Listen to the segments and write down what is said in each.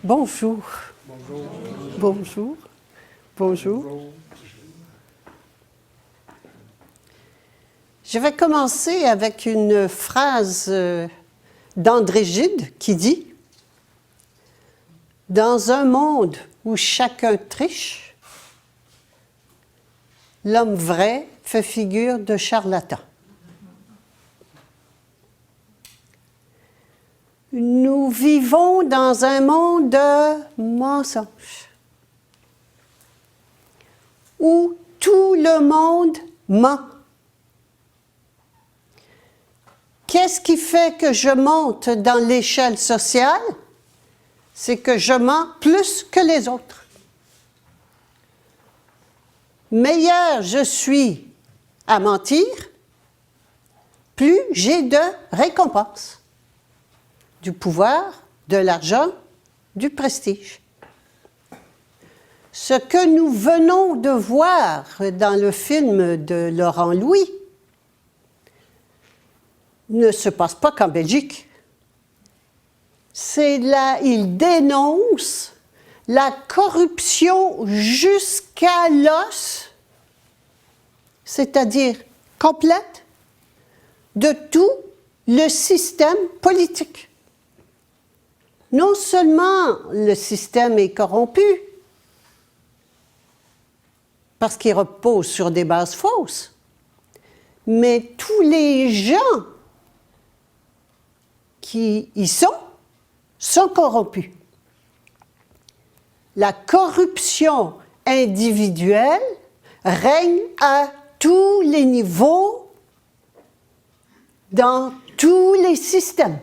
Bonjour. Bonjour. Bonjour. Je vais commencer avec une phrase d'André Gide qui dit « Dans un monde où chacun triche, l'homme vrai fait figure de charlatan. » Nous vivons dans un monde de mensonges, où tout le monde ment. Qu'est-ce qui fait que je monte dans l'échelle sociale? C'est que je mens plus que les autres. Meilleur je suis à mentir, plus j'ai de récompenses. Du pouvoir, de l'argent, du prestige. Ce que nous venons de voir dans le film de Laurent Louis ne se passe pas qu'en Belgique. C'est là, il dénonce la corruption jusqu'à l'os, c'est-à-dire complète, de tout le système politique. Non seulement le système est corrompu, parce qu'il repose sur des bases fausses, mais tous les gens qui y sont corrompus. La corruption individuelle règne à tous les niveaux, dans tous les systèmes.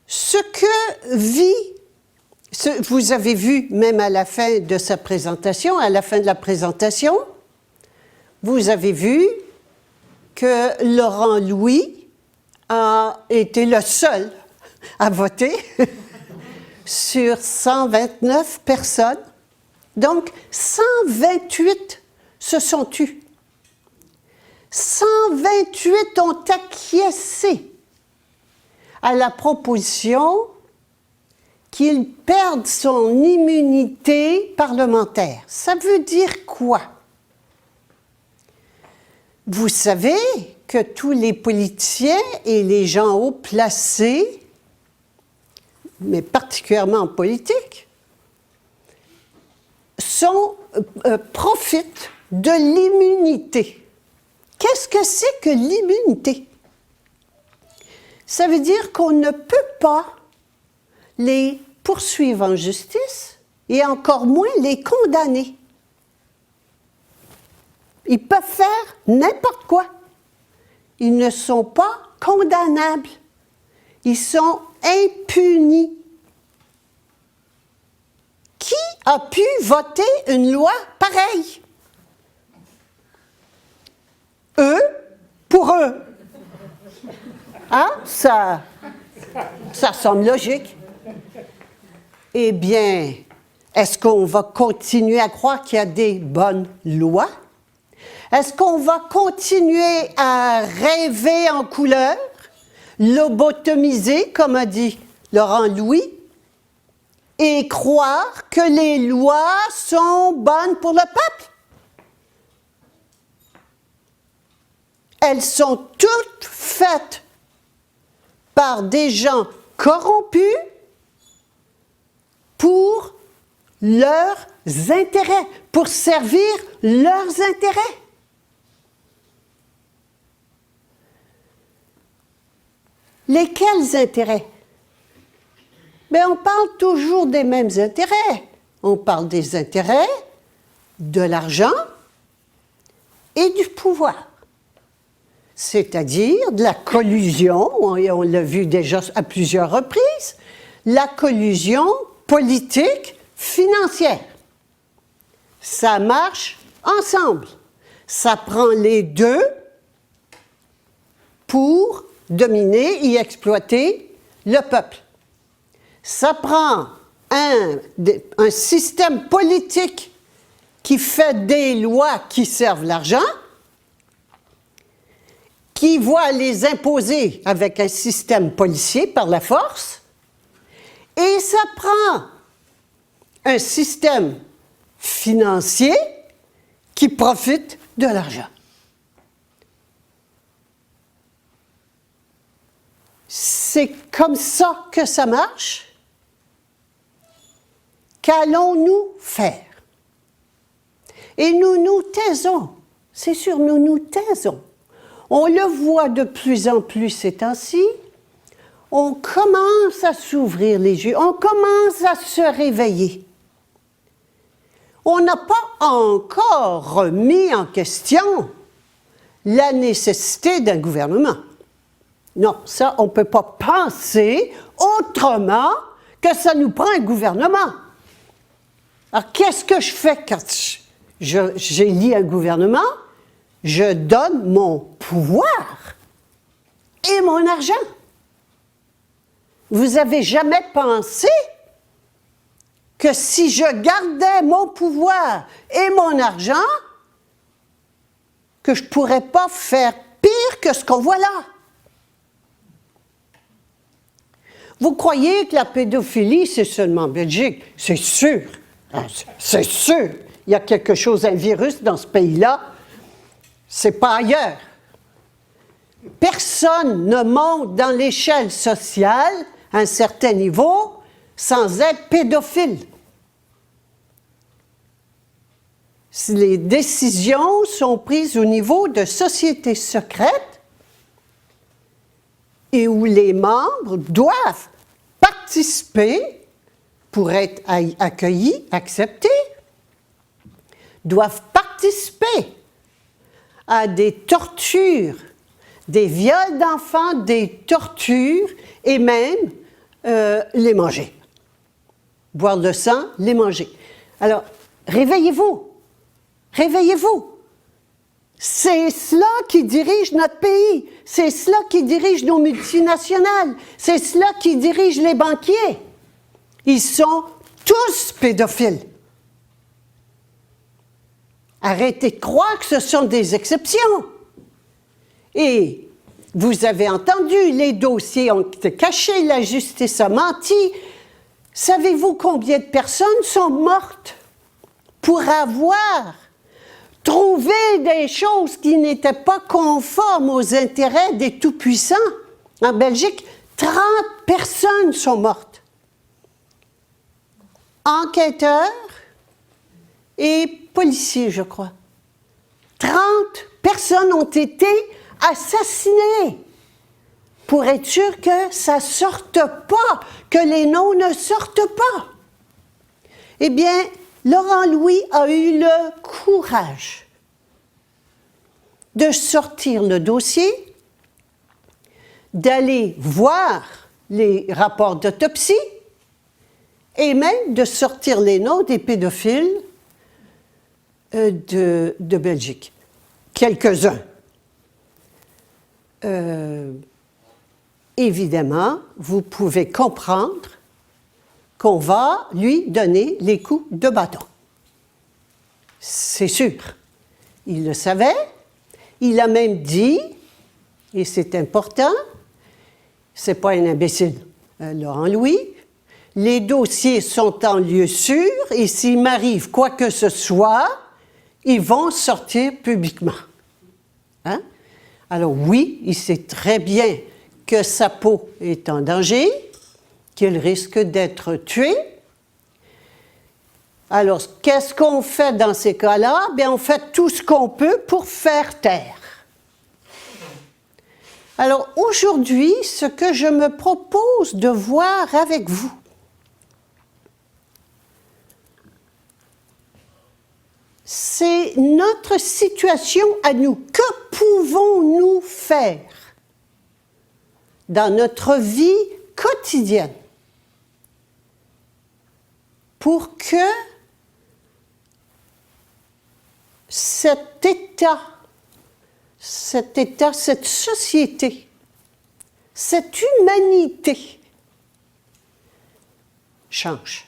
Ce que vit, vous avez vu même à la fin de sa présentation, à la fin de la présentation, vous avez vu que Laurent Louis a été le seul à voter sur 129 personnes. Donc, 128 se sont tus. 128 ont acquiescé à la proposition qu'il perde son immunité parlementaire. Ça veut dire quoi? Vous savez que tous les politiciens et les gens haut placés, mais particulièrement en politique, profitent de l'immunité. Qu'est-ce que c'est que l'immunité? Ça veut dire qu'on ne peut pas les poursuivre en justice et encore moins les condamner. Ils peuvent faire n'importe quoi. Ils ne sont pas condamnables. Ils sont impunis. Qui a pu voter une loi pareille? Eux, pour eux. Hein? Ça semble logique. Eh bien, est-ce qu'on va continuer à croire qu'il y a des bonnes lois? Est-ce qu'on va continuer à rêver en couleur, lobotomiser, comme a dit Laurent Louis, et croire que les lois sont bonnes pour le peuple? Elles sont toutes faites par des gens corrompus pour leurs intérêts, pour servir leurs intérêts. Lesquels intérêts? Mais on parle toujours des mêmes intérêts. On parle des intérêts, de l'argent et du pouvoir. C'est-à-dire de la collusion, et on l'a vu déjà à plusieurs reprises, la collusion politique financière. Ça marche ensemble. Ça prend les deux pour dominer et exploiter le peuple. Ça prend un système politique qui fait des lois qui servent l'argent qui va les imposer avec un système policier par la force, et ça prend un système financier qui profite de l'argent. C'est comme ça que ça marche. Qu'allons-nous faire? Et nous nous taisons. C'est sûr, nous nous taisons. On le voit de plus en plus ces temps-ci. On commence à s'ouvrir les yeux. On commence à se réveiller. On n'a pas encore remis en question la nécessité d'un gouvernement. Non, ça, on ne peut pas penser autrement que ça nous prend un gouvernement. Alors, qu'est-ce que je fais quand j'élis un gouvernement? Je donne mon pouvoir et mon argent. Vous avez jamais pensé que si je gardais mon pouvoir et mon argent, que je ne pourrais pas faire pire que ce qu'on voit là? Vous croyez que la pédophilie, c'est seulement en Belgique? C'est sûr. C'est sûr. Il y a quelque chose, un virus dans ce pays-là. C'est pas ailleurs. Personne ne monte dans l'échelle sociale à un certain niveau sans être pédophile. Les décisions sont prises au niveau de sociétés secrètes et où les membres doivent participer pour être accueillis, acceptés, doivent participer à des tortures, des viols d'enfants, des tortures et même les manger. Boire le sang, les manger. Alors, réveillez-vous. Réveillez-vous. C'est cela qui dirige notre pays. C'est cela qui dirige nos multinationales. C'est cela qui dirige les banquiers. Ils sont tous pédophiles. Arrêtez de croire que ce sont des exceptions. Et vous avez entendu, les dossiers ont été cachés, la justice a menti. Savez-vous combien de personnes sont mortes pour avoir trouvé des choses qui n'étaient pas conformes aux intérêts des tout-puissants? En Belgique, 30 personnes sont mortes. Enquêteurs et policiers, je crois. 30 personnes ont été assassinées pour être sûr que ça ne sorte pas, que les noms ne sortent pas. Eh bien, Laurent Louis a eu le courage de sortir le dossier, d'aller voir les rapports d'autopsie et même de sortir les noms des pédophiles de Belgique. Quelques-uns. Évidemment, vous pouvez comprendre qu'on va lui donner les coups de bâton. C'est sûr. Il le savait. Il a même dit, et c'est important, c'est pas un imbécile, Laurent Louis, les dossiers sont en lieu sûr et s'il m'arrive quoi que ce soit, ils vont sortir publiquement. Hein? Alors oui, il sait très bien que sa peau est en danger, qu'il risque d'être tué. Alors, qu'est-ce qu'on fait dans ces cas-là? Bien, on fait tout ce qu'on peut pour faire taire. Alors, aujourd'hui, ce que je me propose de voir avec vous, c'est notre situation à nous. Que pouvons-nous faire dans notre vie quotidienne pour que cet état, cette société, cette humanité change?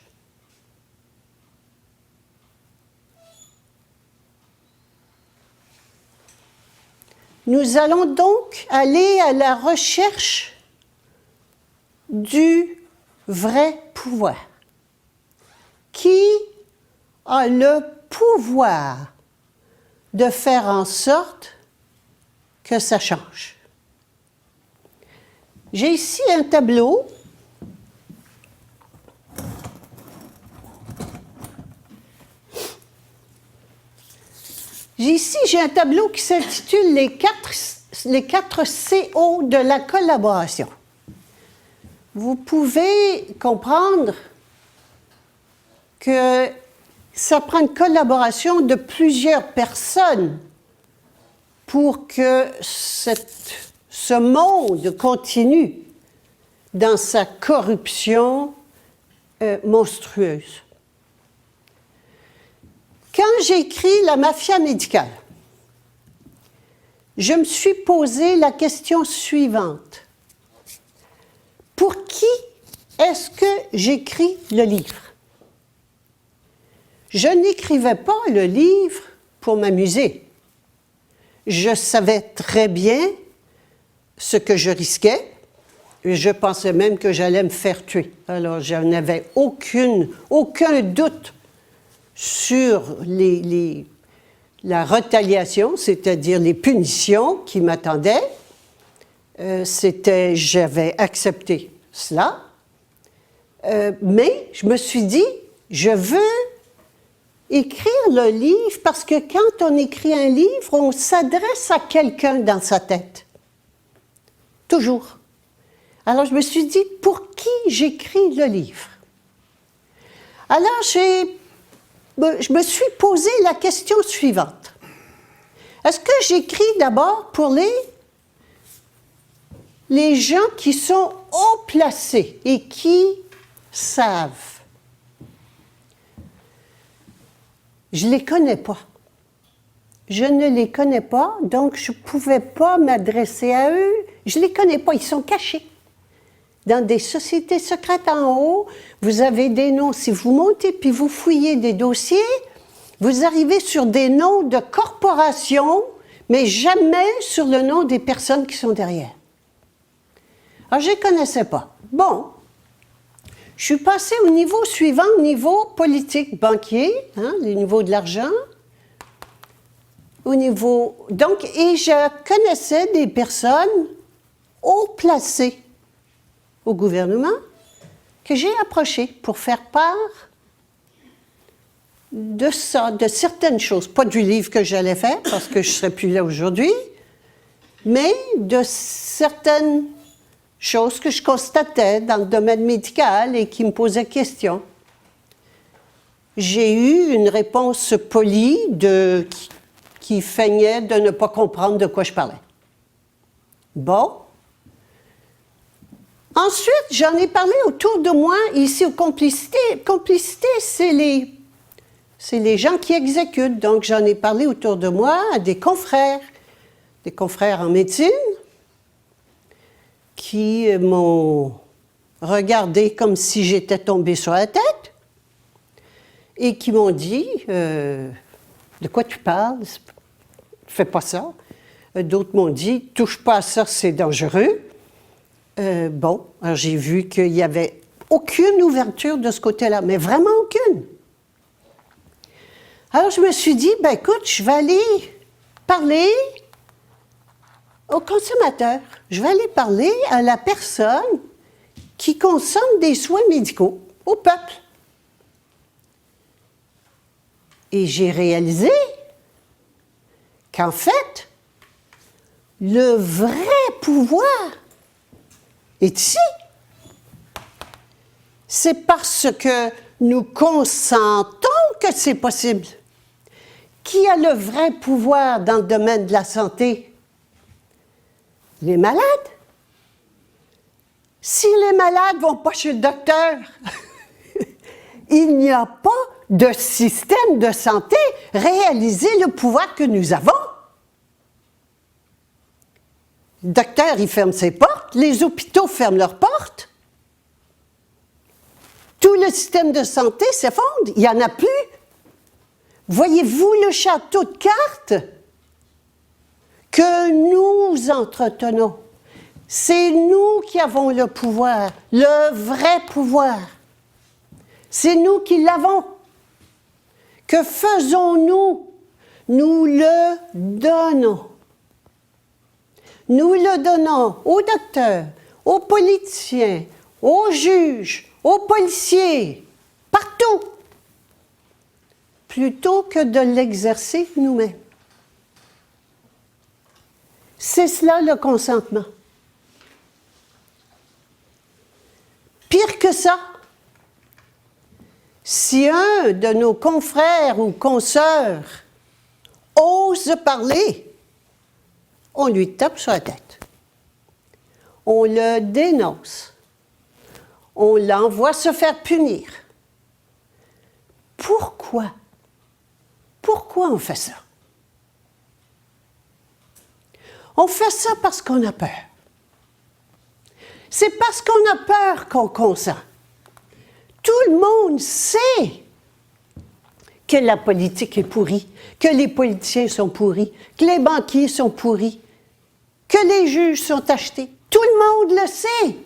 Nous allons donc aller à la recherche du vrai pouvoir. Qui a le pouvoir de faire en sorte que ça change? J'ai ici un tableau. J'ai un tableau qui s'intitule les quatre CO de la collaboration. Vous pouvez comprendre que ça prend une collaboration de plusieurs personnes pour que ce monde continue dans sa corruption monstrueuse. Quand j'ai écrit La mafia médicale, je me suis posé la question suivante. Pour qui est-ce que j'écris le livre? Je n'écrivais pas le livre pour m'amuser. Je savais très bien ce que je risquais. Et je pensais même que j'allais me faire tuer. Alors, je n'avais aucun doute sur la retaliation, c'est-à-dire les punitions qui m'attendaient. J'avais accepté cela. Mais je me suis dit, je veux écrire le livre parce que quand on écrit un livre, on s'adresse à quelqu'un dans sa tête. Toujours. Alors, je me suis dit, pour qui j'écris le livre? Alors, je me suis posé la question suivante. Est-ce que j'écris d'abord pour les gens qui sont haut placés et qui savent? Je ne les connais pas. Je ne les connais pas, donc je ne pouvais pas m'adresser à eux. Je ne les connais pas, ils sont cachés. Dans des sociétés secrètes en haut, vous avez des noms. Si vous montez puis vous fouillez des dossiers, vous arrivez sur des noms de corporations, mais jamais sur le nom des personnes qui sont derrière. Alors, je ne les connaissais pas. Bon, je suis passée au niveau suivant, niveau politique, banquier, le niveau de l'argent. Et je connaissais des personnes haut placées au gouvernement que j'ai approchées pour faire part de ça, de certaines choses. Pas du livre que j'allais faire, parce que je ne serais plus là aujourd'hui, mais de certaines choses que je constatais dans le domaine médical et qui me posaient question. J'ai eu une réponse polie qui feignait de ne pas comprendre de quoi je parlais. Bon. Ensuite, j'en ai parlé autour de moi, ici, aux complicités. Complicité, c'est les gens qui exécutent. Donc, j'en ai parlé autour de moi à des confrères en médecine, qui m'ont regardé comme si j'étais tombée sur la tête et qui m'ont dit « De quoi tu parles? Fais pas ça. » D'autres m'ont dit « Touche pas à ça, c'est dangereux. » Bon, alors j'ai vu qu'il n'y avait aucune ouverture de ce côté-là, mais vraiment aucune. Alors je me suis dit, ben écoute, je vais aller parler aux consommateurs. Je vais aller parler à la personne qui consomme des soins médicaux, au peuple. Et j'ai réalisé qu'en fait, le vrai pouvoir est ici. C'est parce que nous consentons que c'est possible. Qui a le vrai pouvoir dans le domaine de la santé? Les malades. Si les malades ne vont pas chez le docteur, il n'y a pas de système de santé. Réalisez le pouvoir que nous avons. Le docteur, il ferme ses portes, les hôpitaux ferment leurs portes. Tout le système de santé s'effondre, il n'y en a plus. Voyez-vous le château de cartes que nous entretenons. C'est nous qui avons le pouvoir, le vrai pouvoir. C'est nous qui l'avons. Que faisons-nous? Nous le donnons. Nous le donnons aux docteurs, aux politiciens, aux juges, aux policiers, partout, plutôt que de l'exercer nous-mêmes. C'est cela le consentement. Pire que ça, si un de nos confrères ou consoeurs ose parler, on lui tape sur la tête. On le dénonce. On l'envoie se faire punir. Pourquoi? Pourquoi on fait ça? On fait ça parce qu'on a peur. C'est parce qu'on a peur qu'on consent. Tout le monde sait que la politique est pourrie, que les politiciens sont pourris, que les banquiers sont pourris, que les juges sont achetés. Tout le monde le sait.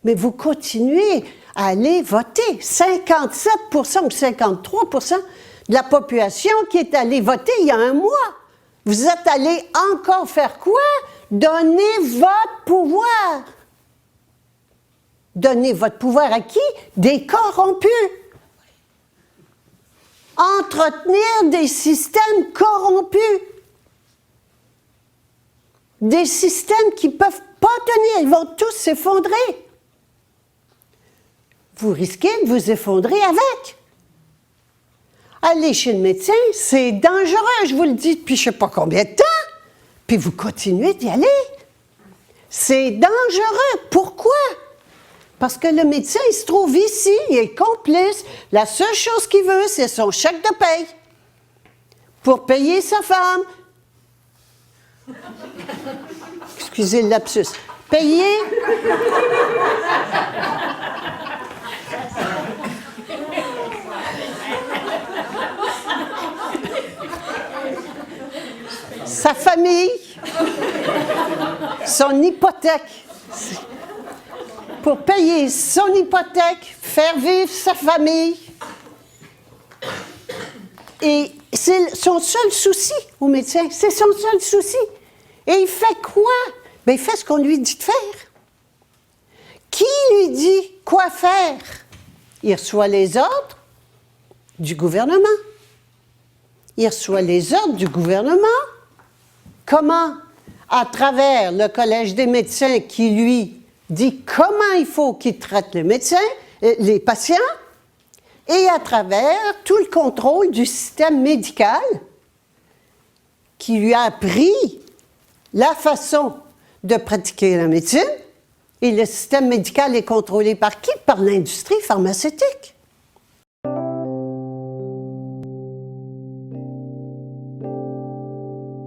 Mais vous continuez à aller voter. 57% ou 53% de la population qui est allée voter il y a un mois. Vous êtes allés encore faire quoi? Donner votre pouvoir. Donner votre pouvoir à qui? Des corrompus. Entretenir des systèmes corrompus. Des systèmes qui ne peuvent pas tenir. Ils vont tous s'effondrer. Vous risquez de vous effondrer avec. Aller chez le médecin, c'est dangereux, je vous le dis depuis je ne sais pas combien de temps. Puis vous continuez d'y aller. C'est dangereux. Pourquoi? Parce que le médecin, il se trouve ici, il est complice. La seule chose qu'il veut, c'est son chèque de paye. Pour payer sa femme. Excusez le lapsus. Payer. Sa famille. Son hypothèque. Pour payer son hypothèque, faire vivre sa famille. Et c'est son seul souci au médecin. C'est son seul souci. Et il fait quoi? Bien, il fait ce qu'on lui dit de faire. Qui lui dit quoi faire? Il reçoit les ordres du gouvernement. Il reçoit les ordres du gouvernement. Comment? À travers le Collège des médecins qui lui dit comment il faut qu'il traite les patients, et à travers tout le contrôle du système médical qui lui a appris la façon de pratiquer la médecine. Et le système médical est contrôlé par qui? Par l'industrie pharmaceutique.